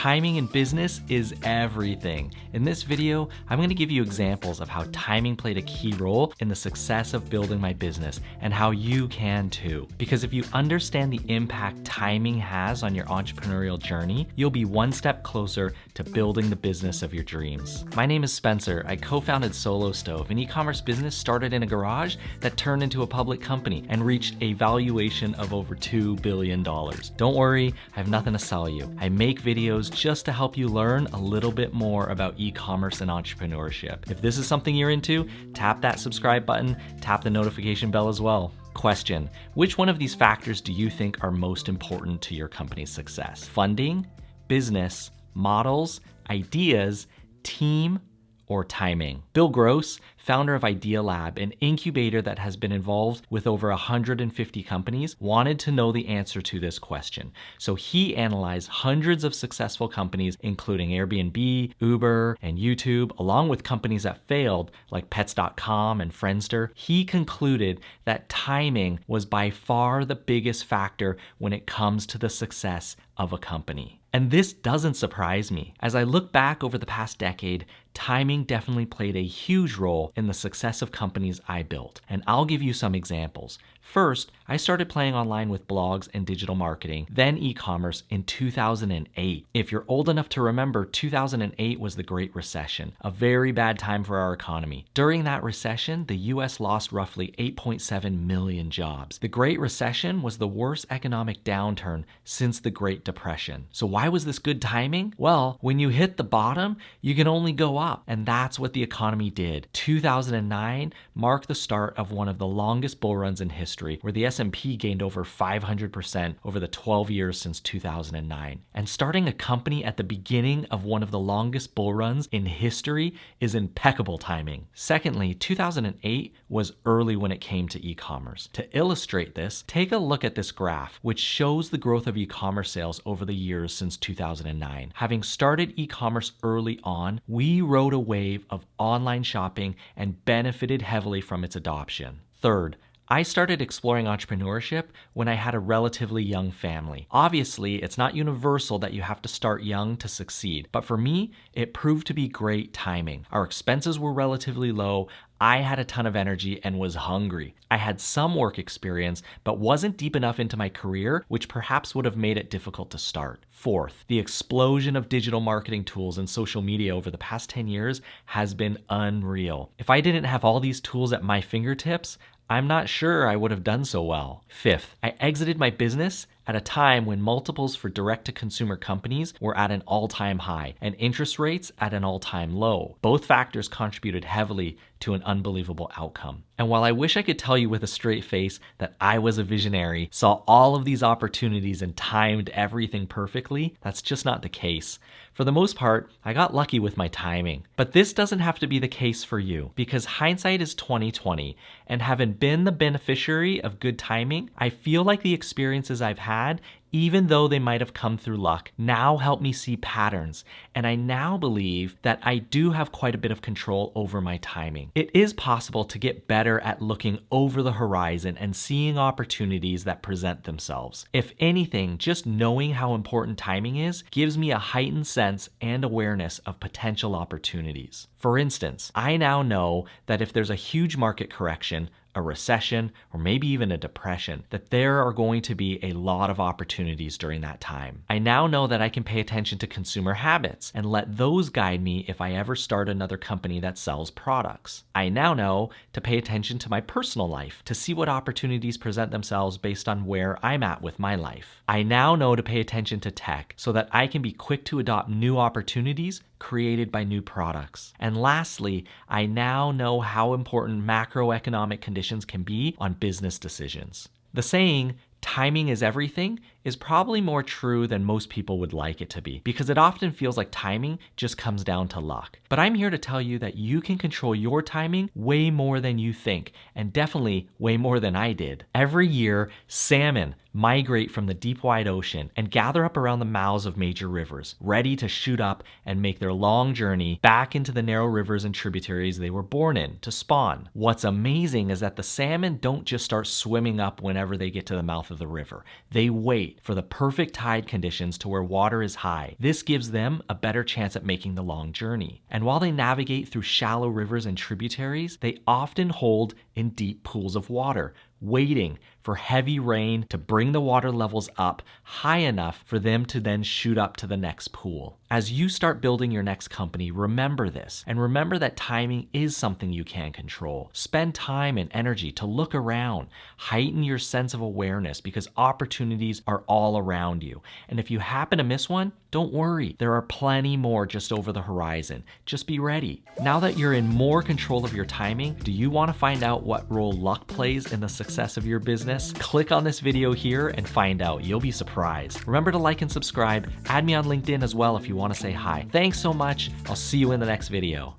Timing in business is everything. In this video, I'm going to give you examples of how timing played a key role in the success of building my business and how you can too. Because if you understand the impact timing has on your entrepreneurial journey, you'll be one step closer to building the business of your dreams. My name is Spencer. I co-founded Solo Stove, an e-commerce business started in a garage that turned into a public company and reached a valuation of over $2 billion. Don't worry, I have nothing to sell you. I make videos just to help you learn a little bit more about e-commerce and entrepreneurship. If this is something you're into, tap that subscribe button, tap the notification bell as well. Question: which one of these factors do you think are most important to your company's success? Funding, business, models, ideas, team, or timing? Bill Gross, founder of Idea Lab, an incubator that has been involved with over 150 companies, wanted to know the answer to this question. So he analyzed hundreds of successful companies, including Airbnb, Uber, and YouTube, along with companies that failed, like Pets.com and Friendster. He concluded that timing was by far the biggest factor when it comes to the success of a company. And this doesn't surprise me. As I look back over the past decade, timing definitely played a huge role in the success of companies I built. And I'll give you some examples. First, I started playing online with blogs and digital marketing, then e-commerce in 2008. If you're old enough to remember, 2008 was the Great Recession, a very bad time for our economy. During that recession, the US lost roughly 8.7 million jobs. The Great Recession was the worst economic downturn since the Great Depression. So why was this good timing? Well, when you hit the bottom, you can only go up, and that's what the economy did. 2009 marked the start of one of the longest bull runs in history, where the S&P gained over 500% over the 12 years since 2009. And starting a company at the beginning of one of the longest bull runs in history is impeccable timing. Secondly, 2008 was early when it came to e-commerce. To illustrate this, take a look at this graph, which shows the growth of e-commerce sales over the years since 2009. Having started e-commerce early on, we rode a wave of online shopping and benefited heavily from its adoption. Third, I started exploring entrepreneurship when I had a relatively young family. Obviously, it's not universal that you have to start young to succeed, but for me, it proved to be great timing. Our expenses were relatively low. I had a ton of energy and was hungry. I had some work experience, but wasn't deep enough into my career, which perhaps would have made it difficult to start. Fourth, the explosion of digital marketing tools and social media over the past 10 years has been unreal. If I didn't have all these tools at my fingertips, I'm not sure I would have done so well. Fifth, I exited my business at a time when multiples for direct-to-consumer companies were at an all-time high and interest rates at an all-time low. Both factors contributed heavily to an unbelievable outcome. And while I wish I could tell you with a straight face that I was a visionary, saw all of these opportunities and timed everything perfectly, that's just not the case. For the most part, I got lucky with my timing. But this doesn't have to be the case for you, because hindsight is 20/20, and having been the beneficiary of good timing, I feel like the experiences I've had, even though they might have come through luck, now help me see patterns. And I now believe that I do have quite a bit of control over my timing. It is possible to get better at looking over the horizon and seeing opportunities that present themselves. If anything, just knowing how important timing is gives me a heightened sense and awareness of potential opportunities. For instance, I now know that if there's a huge market correction, a recession, or maybe even a depression, that there are going to be a lot of opportunities during that time. I now know that I can pay attention to consumer habits and let those guide me if I ever start another company that sells products. I now know to pay attention to my personal life, to see what opportunities present themselves based on where I'm at with my life. I now know to pay attention to tech so that I can be quick to adopt new opportunities created by new products. And lastly, I now know how important macroeconomic conditions can be on business decisions. The saying, timing is everything, is probably more true than most people would like it to be, because it often feels like timing just comes down to luck. But I'm here to tell you that you can control your timing way more than you think, and definitely way more than I did. Every year, salmon migrate from the deep wide ocean and gather up around the mouths of major rivers, ready to shoot up and make their long journey back into the narrow rivers and tributaries they were born in to spawn. What's amazing is that the salmon don't just start swimming up whenever they get to the mouth of the river. They wait. wait for the perfect tide conditions to where water is high. This gives them a better chance at making the long journey. And while they navigate through shallow rivers and tributaries, they often hold in deep pools of water, waiting for heavy rain to bring the water levels up high enough for them to then shoot up to the next pool. As you start building your next company, remember this, and remember that timing is something you can control. Spend time and energy to look around, heighten your sense of awareness because opportunities are all around you. And if you happen to miss one, don't worry, there are plenty more just over the horizon. Just be ready. Now that you're in more control of your timing, do you want to find out what role luck plays in the success of your business? Click on this video here and find out. You'll be surprised. Remember to like and subscribe. Add me on LinkedIn as well if you want to say hi. Thanks so much. I'll see you in the next video.